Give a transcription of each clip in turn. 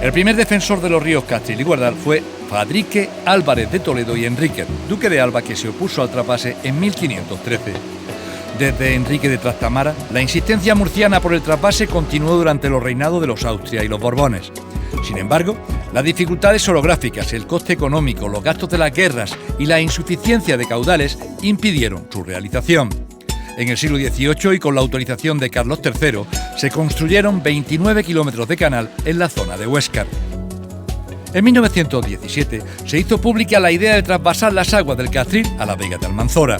El primer defensor de los ríos Castril y Guardal fue Fadrique Álvarez de Toledo y Enríquez, duque de Alba, que se opuso al trasvase en 1513. Desde Enrique de Trastámara, la insistencia murciana por el trasvase continuó durante los reinados de los Austria y los Borbones. Sin embargo, las dificultades orográficas, el coste económico, los gastos de las guerras y la insuficiencia de caudales impidieron su realización. En el siglo XVIII y con la autorización de Carlos III, se construyeron 29 kilómetros de canal en la zona de Huéscar. En 1917 se hizo pública la idea de trasvasar las aguas del Castril a la Vega de Almanzora.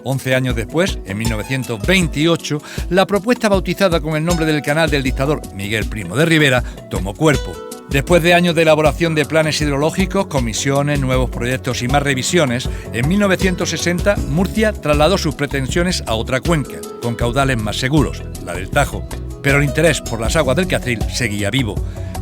11 años después, en 1928, la propuesta bautizada con el nombre del canal del dictador Miguel Primo de Rivera tomó cuerpo. Después de años de elaboración de planes hidrológicos, comisiones, nuevos proyectos y más revisiones, en 1960 Murcia trasladó sus pretensiones a otra cuenca, con caudales más seguros, la del Tajo. Pero el interés por las aguas del Castril seguía vivo.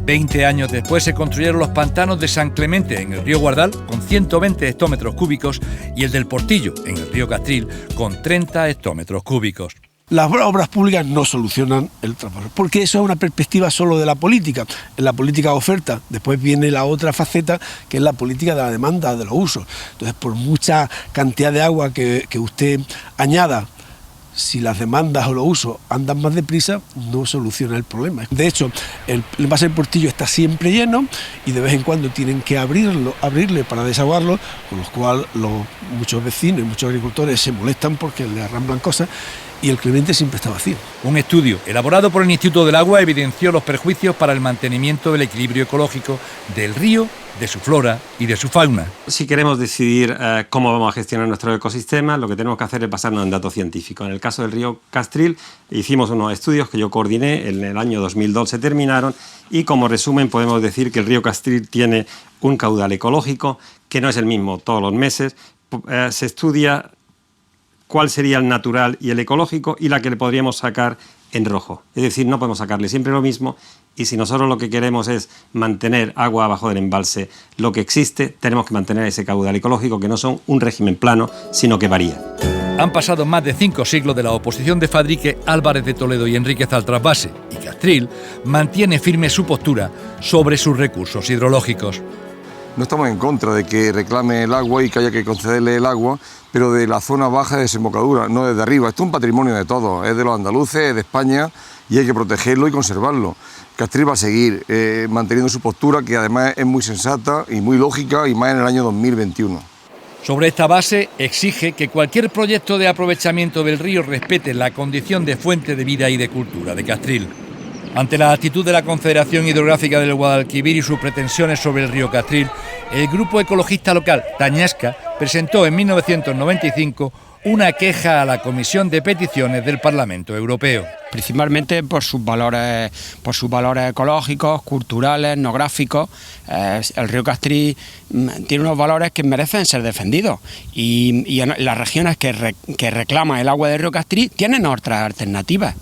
20 años después se construyeron los pantanos de San Clemente en el río Guardal, con 120 hectómetros cúbicos, y el del Portillo, en el río Castril, con 30 hectómetros cúbicos. Las obras públicas no solucionan el trasvase, porque eso es una perspectiva solo de la política. En la política de oferta, después viene la otra faceta, que es la política de la demanda, de los usos. Entonces, por mucha cantidad de agua que usted añada, si las demandas o los usos andan más deprisa, no soluciona el problema. De hecho, el embalse del Portillo está siempre lleno y de vez en cuando tienen que abrirle para desaguarlo, con lo cual muchos vecinos y muchos agricultores se molestan porque le arramblan cosas, y el Clemente siempre está vacío. Un estudio elaborado por el Instituto del Agua evidenció los perjuicios para el mantenimiento del equilibrio ecológico del río, de su flora y de su fauna. Si queremos decidir cómo vamos a gestionar nuestro ecosistema, lo que tenemos que hacer es basarnos en datos científicos. En el caso del río Castril, hicimos unos estudios que yo coordiné, en el año 2002 se terminaron, y como resumen podemos decir que el río Castril tiene un caudal ecológico que no es el mismo todos los meses. Se estudia cuál sería el natural y el ecológico y la que le podríamos sacar en rojo. Es decir, no podemos sacarle siempre lo mismo, y si nosotros lo que queremos es mantener agua abajo del embalse, lo que existe, tenemos que mantener ese caudal ecológico, que no son un régimen plano, sino que varía. Han pasado más de 5 siglos de la oposición de Fadrique Álvarez de Toledo y Enríquez al trasvase, y Castril mantiene firme su postura sobre sus recursos hidrológicos. No estamos en contra de que reclame el agua y que haya que concederle el agua, pero de la zona baja de desembocadura, no desde arriba. Esto es un patrimonio de todos, es de los andaluces, es de España, y hay que protegerlo y conservarlo. Castril va a seguir manteniendo su postura, que además es muy sensata y muy lógica, y más en el año 2021. Sobre esta base, exige que cualquier proyecto de aprovechamiento del río respete la condición de fuente de vida y de cultura de Castril. Ante la actitud de la Confederación Hidrográfica del Guadalquivir y sus pretensiones sobre el río Castril, el grupo ecologista local Tañasca presentó en 1995 una queja a la Comisión de Peticiones del Parlamento Europeo. Principalmente por sus valores ecológicos, culturales, etnográficos. El río Castril tiene unos valores que merecen ser defendidos, y en las regiones que reclaman el agua del río Castril tienen otras alternativas.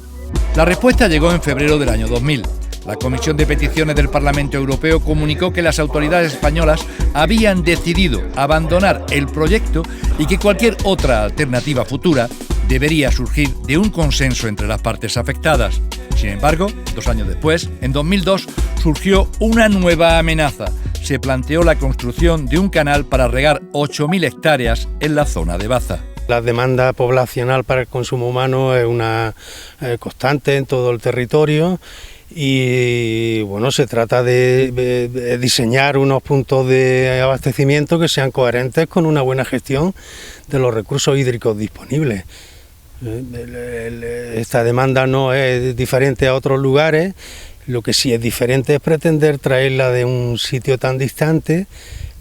La respuesta llegó en febrero del año 2000. La Comisión de Peticiones del Parlamento Europeo comunicó que las autoridades españolas habían decidido abandonar el proyecto y que cualquier otra alternativa futura debería surgir de un consenso entre las partes afectadas. Sin embargo, 2 años después, en 2002, surgió una nueva amenaza. Se planteó la construcción de un canal para regar 8.000 hectáreas en la zona de Baza. La demanda poblacional para el consumo humano es una constante en todo el territorio, y bueno, se trata de diseñar unos puntos de abastecimiento que sean coherentes con una buena gestión de los recursos hídricos disponibles. Esta demanda no es diferente a otros lugares, lo que sí es diferente es pretender traerla de un sitio tan distante,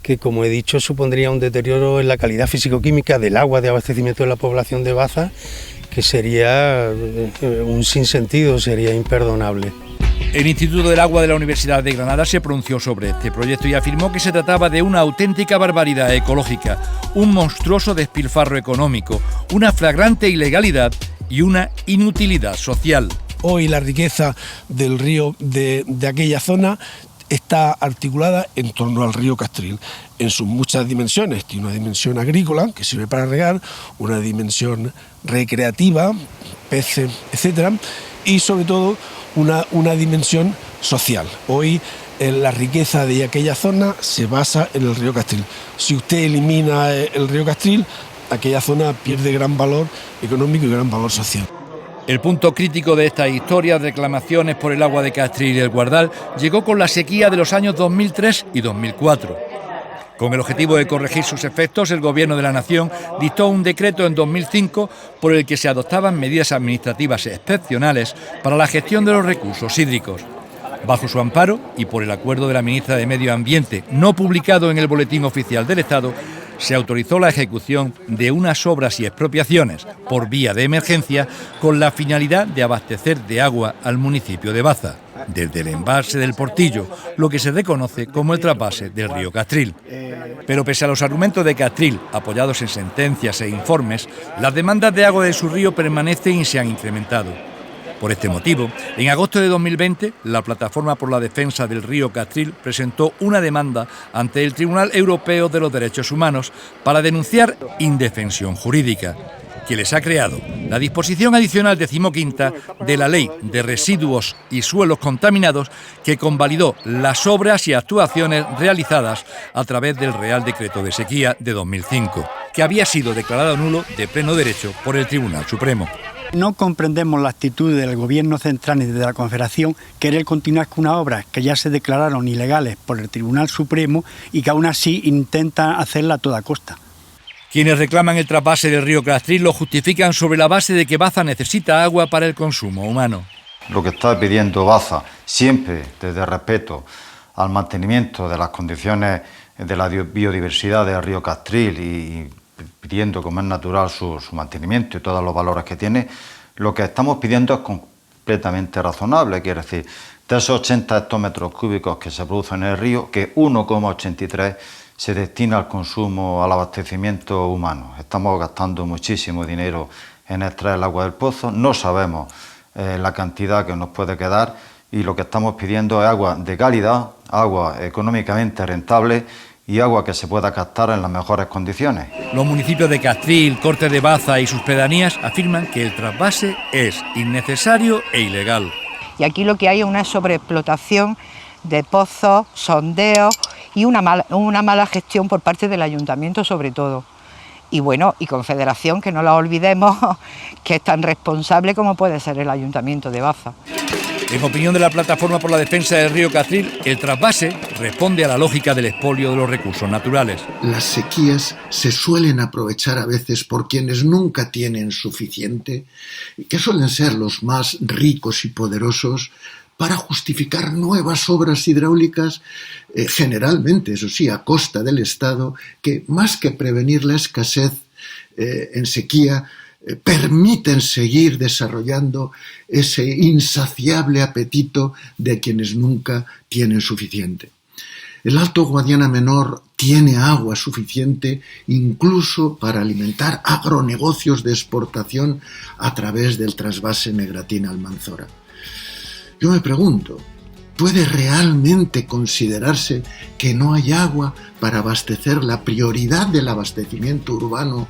que, como he dicho, supondría un deterioro en la calidad físico-química del agua de abastecimiento de la población de Baza, que sería un sinsentido, sería imperdonable. El Instituto del Agua de la Universidad de Granada se pronunció sobre este proyecto y afirmó que se trataba de una auténtica barbaridad ecológica, un monstruoso despilfarro económico, una flagrante ilegalidad y una inutilidad social. Hoy la riqueza del río de aquella zona está articulada en torno al río Castril, en sus muchas dimensiones. Tiene una dimensión agrícola, que sirve para regar, una dimensión recreativa, peces, etcétera, y sobre todo una dimensión social. Hoy la riqueza de aquella zona se basa en el río Castril. Si usted elimina el río Castril, aquella zona pierde gran valor económico y gran valor social. El punto crítico de estas historias de reclamaciones por el agua de Castril y el Guardal llegó con la sequía de los años 2003 y 2004. Con el objetivo de corregir sus efectos, el Gobierno de la Nación dictó un decreto en 2005 por el que se adoptaban medidas administrativas excepcionales para la gestión de los recursos hídricos. Bajo su amparo y por el acuerdo de la ministra de Medio Ambiente, no publicado en el Boletín Oficial del Estado, se autorizó la ejecución de unas obras y expropiaciones por vía de emergencia con la finalidad de abastecer de agua al municipio de Baza, desde el embalse del Portillo, lo que se reconoce como el trasvase del río Castril. Pero pese a los argumentos de Castril, apoyados en sentencias e informes, las demandas de agua de su río permanecen y se han incrementado. Por este motivo, en agosto de 2020, la Plataforma por la Defensa del Río Castril presentó una demanda ante el Tribunal Europeo de los Derechos Humanos para denunciar indefensión jurídica, que les ha creado la disposición adicional 15ª de la Ley de Residuos y Suelos Contaminados, que convalidó las obras y actuaciones realizadas a través del Real Decreto de Sequía de 2005, que había sido declarado nulo de pleno derecho por el Tribunal Supremo. No comprendemos la actitud del Gobierno central y de la Confederación querer continuar con unas obras que ya se declararon ilegales por el Tribunal Supremo y que aún así intentan hacerla a toda costa. Quienes reclaman el trasvase del río Castril lo justifican sobre la base de que Baza necesita agua para el consumo humano. Lo que está pidiendo Baza, siempre desde respeto al mantenimiento de las condiciones de la biodiversidad del río Castril y pidiendo, como es natural, su mantenimiento y todos los valores que tiene, lo que estamos pidiendo es completamente razonable. Quiere decir, de esos 80 hectómetros cúbicos que se producen en el río, que 1,83 se destina al consumo, al abastecimiento humano. Estamos gastando muchísimo dinero en extraer el agua del pozo, no sabemos la cantidad que nos puede quedar y lo que estamos pidiendo es agua de calidad, agua económicamente rentable y agua que se pueda captar en las mejores condiciones. Los municipios de Castril, Cortes de Baza y sus pedanías afirman que el trasvase es innecesario e ilegal. Y aquí lo que hay es una sobreexplotación de pozos, sondeos y una mala gestión por parte del ayuntamiento sobre todo. Y bueno, y Confederación, que no la olvidemos, que es tan responsable como puede ser el ayuntamiento de Baza. En opinión de la Plataforma por la Defensa del Río Castril, el trasvase responde a la lógica del expolio de los recursos naturales. Las sequías se suelen aprovechar a veces por quienes nunca tienen suficiente, que suelen ser los más ricos y poderosos, para justificar nuevas obras hidráulicas, generalmente, eso sí, a costa del Estado, que más que prevenir la escasez en sequía, permiten seguir desarrollando ese insaciable apetito de quienes nunca tienen suficiente. El Alto Guadiana Menor tiene agua suficiente incluso para alimentar agronegocios de exportación a través del trasvase Negratina-Almanzora. Yo me pregunto, ¿puede realmente considerarse que no hay agua para abastecer la prioridad del abastecimiento urbano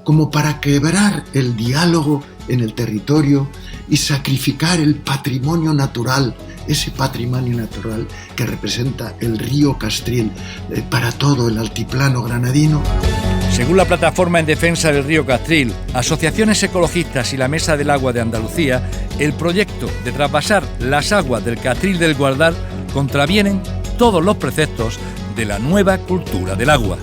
como para quebrar el diálogo en el territorio y sacrificar el patrimonio natural, ese patrimonio natural que representa el río Castril para todo el altiplano granadino? Según la Plataforma en Defensa del Río Castril, asociaciones ecologistas y la Mesa del Agua de Andalucía, el proyecto de trasvasar las aguas del Castril del Guardal contravienen todos los preceptos de la nueva cultura del agua.